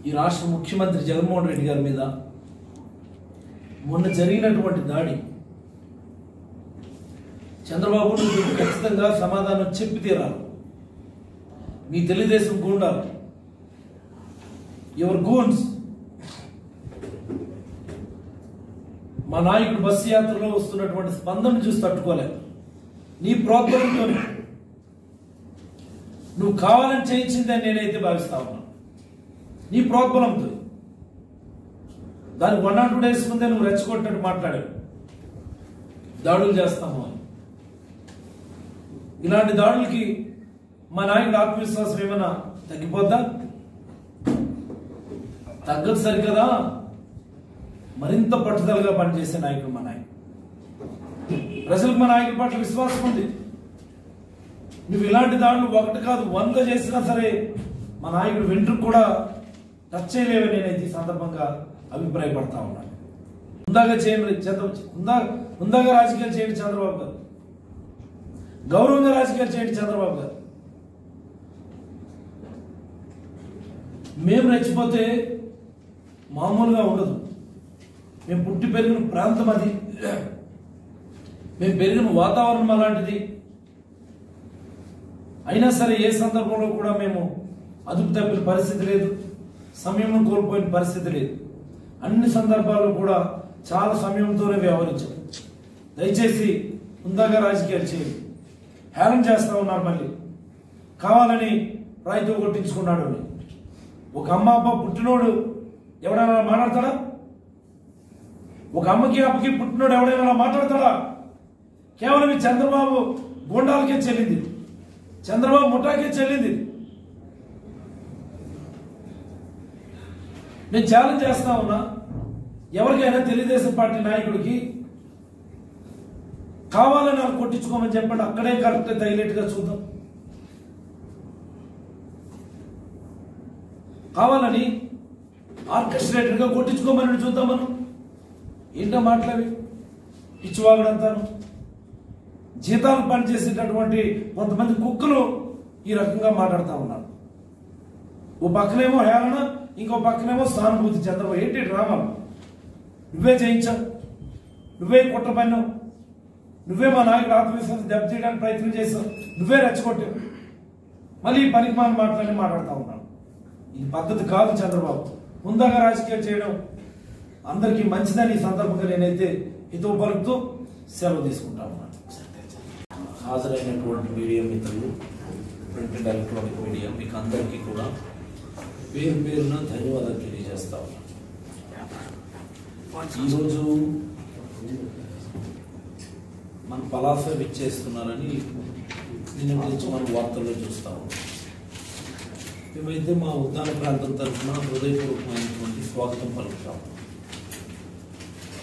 ఈ రాష్ట్ర ముఖ్యమంత్రి జగన్మోహన్ రెడ్డి గారి మీద మొన్న జరిగినటువంటి దాడి చంద్రబాబు నువ్వు ఖచ్చితంగా సమాధానం చెప్పి తీరాలి. మీ తెలుగుదేశం గూండాలు, యువర్ గూన్స్, మా నాయకుడు బస్సు యాత్రలో వస్తున్నటువంటి స్పందన చూసి తట్టుకోలేదు. నీ ప్రోత్సాహంతోనే నువ్వు కావాలని చేయించిందని నేనైతే భావిస్తా ఉన్నాను. నీ ప్రోత్బలంతో దానికి 1 or 2 days ముందే నువ్వు రెచ్చగొట్టినట్టు మాట్లాడావు, దాడులు చేస్తాము అని. ఇలాంటి దాడులకి మా నాయకుడు ఆత్మవిశ్వాసం ఏమైనా తగ్గిపోద్దా? తగ్గదు సరికదా. మరింత పట్టుదలగా పనిచేసే నాయకుడు మా నాయకుడు. ప్రజలకు మా నాయకుడి పట్ల విశ్వాసం ఉంది. నువ్వు ఇలాంటి దాడులు 1 కాదు 100 చేసినా సరే మా నాయకుడు వెంట్రుకు కూడా టచ్ చేయలేవని నేనైతే ఈ సందర్భంగా అభిప్రాయపడతా ఉన్నాను. ముందాగా రాజకీయాలు చేయండి చంద్రబాబు గారు, గౌరవంగా రాజకీయాలు చేయండి చంద్రబాబు గారు. మేము రెచ్చిపోతే మామూలుగా ఉండదు. మేము పుట్టి పెరిగిన ప్రాంతం అది, మేము పెరిగిన వాతావరణం అలాంటిది. అయినా సరే ఏ సందర్భంలో కూడా మేము అదుపు తప్పిన పరిస్థితి లేదు, సమయం కోల్పోయిన పరిస్థితి లేదు. అన్ని సందర్భాల్లో కూడా చాలా సమయంతోనే వ్యవహరించాం. దయచేసి ముందాగా రాజకీయాలు చేయండి. హేళన చేస్తా ఉన్నారు, మళ్ళీ కావాలని రాయితో కొట్టించుకున్నాడు అని. ఒక అమ్మ అబ్బ పుట్టినోడు ఎవడైనా మాట్లాడతాడా? ఒక అమ్మకి అప్పకి పుట్టినోడు ఎవడైనా మాట్లాడతాడా? కేవలం ఈ చంద్రబాబు గూండాలకే చెల్లింది, చంద్రబాబు ముఠాకే చెల్లింది. నేను ఛాలెంజ్ చేస్తా ఉన్నా, ఎవరికైనా తెలుగుదేశం పార్టీ నాయకుడికి కావాలని వాళ్ళు కొట్టించుకోమని చెప్పండి, అక్కడే కరెక్ట్ తగిలేట్టుగా చూద్దాం. కావాలని ఆర్కెస్ట్రేటెడ్ గా కొట్టించుకోమని చూద్దాం. మనం ఏంటో మాట్లాడి పిచ్చివాగుడంతాను. జీతాలు పనిచేసేటటువంటి కొంతమంది కుక్కలు ఈ రకంగా మాట్లాడుతూ ఉన్నారు. ఓ పక్కనేమో హేళన, ఇంకో పక్కనేమో సానుభూతి. చంద్రబాబు ఏంటి డ్రామాలు? నువ్వే చేయించావు, నువ్వే కుట్ర పన్నావు, నువ్వే మా నాయకుడు ఆత్మవిశ్వాసం దెబ్బతీయడానికి ప్రయత్నం చేసావు, నువ్వే రెచ్చగొట్టావు. మళ్ళీ ఈ పనికి మాట్లాడుతూ ఉన్నాను. ఇది పద్ధతి కాదు చంద్రబాబు. ముందుగా రాజకీయాలు చేయడం అందరికీ మంచిదని ఈ సందర్భంగా నేనైతే హితవు పలుకుతూ సెలవు తీసుకుంటా ఉన్నాను. హాజరైనటువంటి మీడియా మిత్రులు, ప్రింట్ అండ్ ఎలక్ట్రానిక్ మీడియా, మీకు అందరికీ కూడా పేరు పేరున ధన్యవాదాలు తెలియజేస్తా ఉన్నాను. ఈరోజు మన పలాస విచ్చేస్తున్నారని నిన్న నుంచి మనం వార్తల్లో చూస్తాము. మేమైతే మా ఉద్యాన ప్రాంతం తరఫున హృదయపూర్వకమైనటువంటి స్వాగతం పలుకుతాము.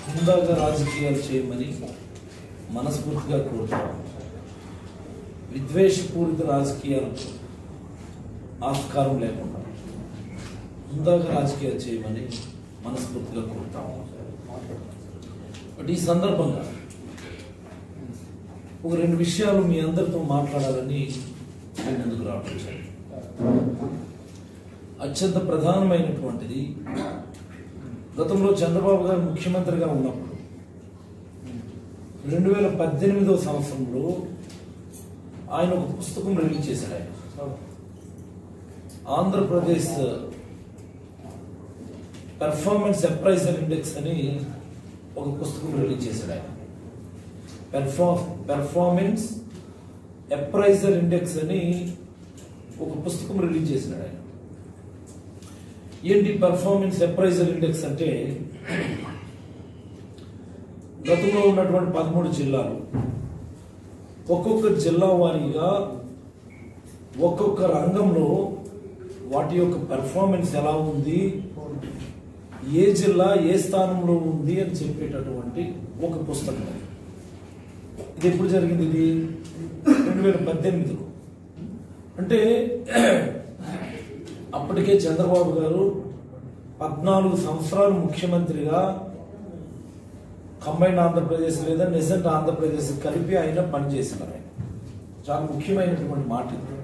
ముందుగా రాజకీయాలు చేయమని మనస్ఫూర్తిగా కోరుతాము. విద్వేషపూరిత రాజకీయాలకు ఆస్కారం లేకుండా ముందుగా రాజకీయాలు చేయమని మనస్ఫూర్తిగా కోరుతాము. బట్ ఈ సందర్భంగా ఒక 2 విషయాలు మీ అందరితో మాట్లాడాలని నేను ముందుకు రావడం జరిగింది. అత్యంత ప్రధానమైనటువంటిది, గతంలో చంద్రబాబు గారు ముఖ్యమంత్రిగా ఉన్నప్పుడు 2018వ సంవత్సరంలో ఆయన ఒక పుస్తకం రిలీజ్ చేశారు. ఆయన ఆంధ్రప్రదేశ్ పెర్ఫార్మెన్స్ అప్రైజల్ ఇండెక్స్ అని ఒక పుస్తకం రిలీజ్ చేశాడు. ఆయన పెర్ఫార్మెన్స్ అప్రైజల్ ఇండెక్స్ అని ఒక పుస్తకం రిలీజ్ చేశాడు. ఆయన ఏంటి పెర్ఫార్మెన్స్ అప్రైజల్ ఇండెక్స్ అంటే, గతంలో ఉన్నటువంటి 13 జిల్లాలు, ఒక్కొక్క జిల్లా వారీగా ఒక్కొక్క రంగంలో వాటి యొక్క పెర్ఫార్మెన్స్ ఎలా ఉంది, ఏ జిల్లా ఏ స్థానంలో ఉంది అని చెప్పేటటువంటి ఒక పుస్తకం. ఇది ఎప్పుడు జరిగింది? ఇది 2018లో. అంటే అప్పటికే చంద్రబాబు గారు 14 సంవత్సరాలు ముఖ్యమంత్రిగా కంబైన్డ్ ఆంధ్రప్రదేశ్ లేదా నిజంగా ఆంధ్రప్రదేశ్ కలిపి ఆయన పనిచేసినారు. ఆయన చాలా ముఖ్యమైనటువంటి మాట ఇది.